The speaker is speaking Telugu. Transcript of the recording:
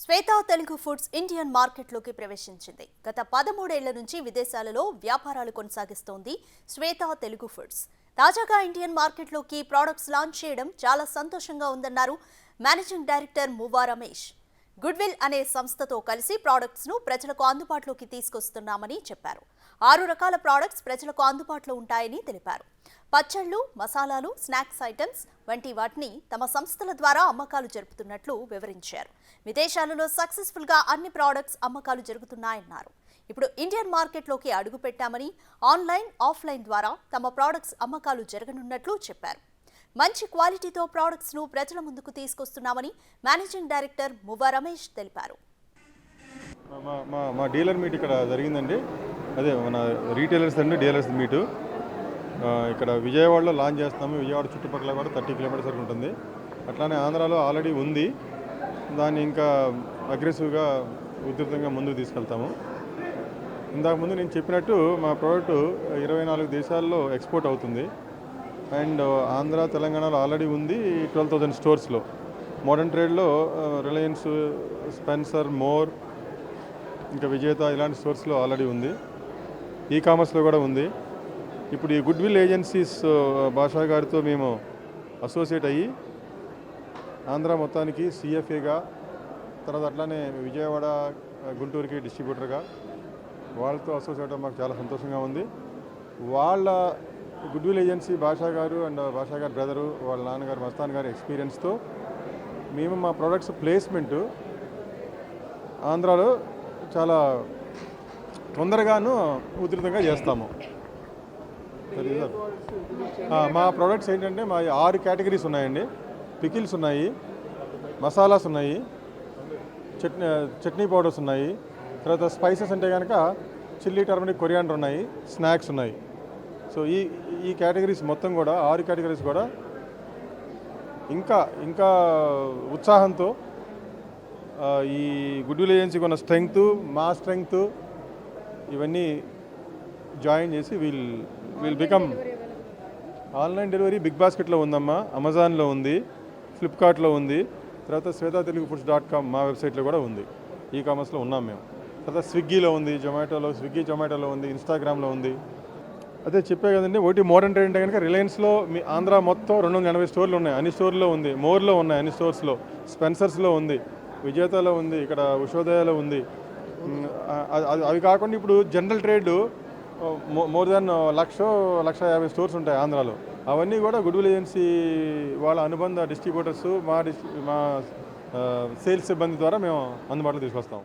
శ్వేత తెలుగు ఫుడ్స్ ఇండియన్ మార్కెట్లోకి ప్రవేశించింది. గత 13 ఏళ్ల నుంచి విదేశాలలో వ్యాపారాలు కొనసాగిస్తోంది శ్వేత తెలుగు ఫుడ్స్. తాజాగా ఇండియన్ మార్కెట్లోకి ప్రొడక్ట్స్ లాంచ్ చేయడం చాలా సంతోషంగా ఉందన్నారు మేనేజింగ్ డైరెక్టర్ మువ్వా రమేష్. గుడ్విల్ అనే సంస్థతో కలిసి ప్రొడక్ట్స్ ను ప్రజలకు అందుబాటులోకి తీసుకొస్తున్నామని చెప్పారు. 6 రకాల ప్రొడక్ట్స్ ప్రజలకు అందుబాటులో ఉంటాయని తెలిపారు. పచ్చళ్లు, మసాలాలు, స్నాక్స్ ఐటమ్స్ వంటి వాటిని తమ సంస్థల ద్వారా అమ్మకాలు జరుపుతున్నట్లు వివరించారు. విదేశాలలో సక్సెస్ఫుల్ గా అన్ని ప్రొడక్ట్స్ అమ్మకాలు జరుగుతున్నాయన్నారు. ఇప్పుడు ఇండియన్ మార్కెట్లోకి అడుగు పెట్టామని, ఆన్లైన్, ఆఫ్లైన్ ద్వారా తమ ప్రొడక్ట్స్ అమ్మకాలు జరగనున్నట్లు చెప్పారు. మంచి క్వాలిటీతో ప్రొడక్ట్స్ ను ప్రజల ముందుకు తీసుకొస్తున్నామని మేనేజింగ్ డైరెక్టర్ మువ్వా రమేష్ తెలిపారు. మా డీలర్ మీట్ ఇక్కడ జరిగిందండి. అదే మన రీటైలర్స్ అండి, డీలర్స్ మీటు ఇక్కడ విజయవాడలో లాంచ్ చేస్తున్నాము. విజయవాడ చుట్టుపక్కల కూడా 30 కిలోమీటర్స్ వరకు ఉంటుంది. అట్లానే ఆంధ్రాలో ఆల్రెడీ ఉంది. దాన్ని ఇంకా అగ్రెసివ్గా ఉధృతంగా ముందుకు తీసుకెళ్తాము. ఇంతకుముందు నేను చెప్పినట్టు మా ప్రోడక్ట్ 24 దేశాల్లో ఎక్స్పోర్ట్ అవుతుంది. అండ్ ఆంధ్ర, తెలంగాణలో ఆల్రెడీ ఉంది 12,000 స్టోర్స్లో. మోడర్న్ ట్రేడ్లో రిలయన్స్, స్పెన్సర్, మోర్, ఇంకా విజేత ఇలాంటి స్టోర్స్లో ఆల్రెడీ ఉంది. ఈ కామర్స్లో కూడా ఉంది. ఇప్పుడు ఈ గుడ్విల్ ఏజెన్సీస్ భాషా గారితో మేము అసోసియేట్ అయ్యి ఆంధ్ర మొత్తానికి సిఎఫ్ఏగా, తర్వాత అట్లానే విజయవాడ, గుంటూరుకి డిస్ట్రిబ్యూటర్గా వాళ్ళతో అసోసియేట్ అవ్వడం మాకు చాలా సంతోషంగా ఉంది. వాళ్ళ గుడ్విల్ ఏజెన్సీ భాషా గారు అండ్ భాషా గారి బ్రదరు, వాళ్ళ నాన్నగారు మస్తాన్ గారి ఎక్స్పీరియన్స్తో మేము మా ప్రొడక్ట్స్ ప్లేస్మెంటు ఆంధ్రాలో చాలా తొందరగాను ఉధృతంగా చేస్తాము. మా ప్రొడక్ట్స్ ఏంటంటే మా 6 కేటగిరీస్ ఉన్నాయండి. పికిల్స్ ఉన్నాయి, మసాలాస్ ఉన్నాయి, చట్నీ పౌడర్స్ ఉన్నాయి, తర్వాత స్పైసెస్ అంటే కనుక చిల్లీ, టర్మరిక్, కొరియాండర్ ఉన్నాయి, స్నాక్స్ ఉన్నాయి. సో ఈ కేటగిరీస్ మొత్తం కూడా 6 కేటగిరీస్ కూడా ఇంకా ఉత్సాహంతో ఈ గుడ్విల్ ఏజెన్సీకి ఉన్న స్ట్రెంగ్త్, మా స్ట్రెంగ్త్ ఇవన్నీ జాయిన్ చేసి we'll become. Online delivery big బాస్కెట్లో ఉందమ్మా, అమెజాన్లో ఉంది, ఫ్లిప్కార్ట్లో ఉంది, తర్వాత శ్వేతteluguFoods.com మా వెబ్సైట్లో కూడా ఉంది. ఈ కామర్స్లో ఉన్నాం మేము. తర్వాత స్విగ్గీలో ఉంది, జొమాటోలో ఉంది, ఇన్స్టాగ్రామ్లో ఉంది. అదే చెప్పే కదండి. ఒకటి మోడర్న్ ట్రేడ్ అంటే కనుక రిలయన్స్లో మీ ఆంధ్ర మొత్తం 280 స్టోర్లు ఉన్నాయి. అన్ని స్టోర్లో ఉంది. మోర్లో ఉన్నాయి, అన్ని స్టోర్స్లో. స్పెన్సర్స్లో ఉంది, విజేతలో ఉంది, ఇక్కడ ఉషోదయలో ఉంది. అవి కాకుండా ఇప్పుడు general trade more than 1,50,000 stores ఉంటాయి ఆంధ్రాలో. అవన్నీ కూడా గుడ్విల్ ఏజెన్సీ వాళ్ళ అనుబంధ డిస్ట్రిబ్యూటర్స్, మా సేల్స్ సిబ్బంది ద్వారా మేము అందుబాటులో తీసుకొస్తాం.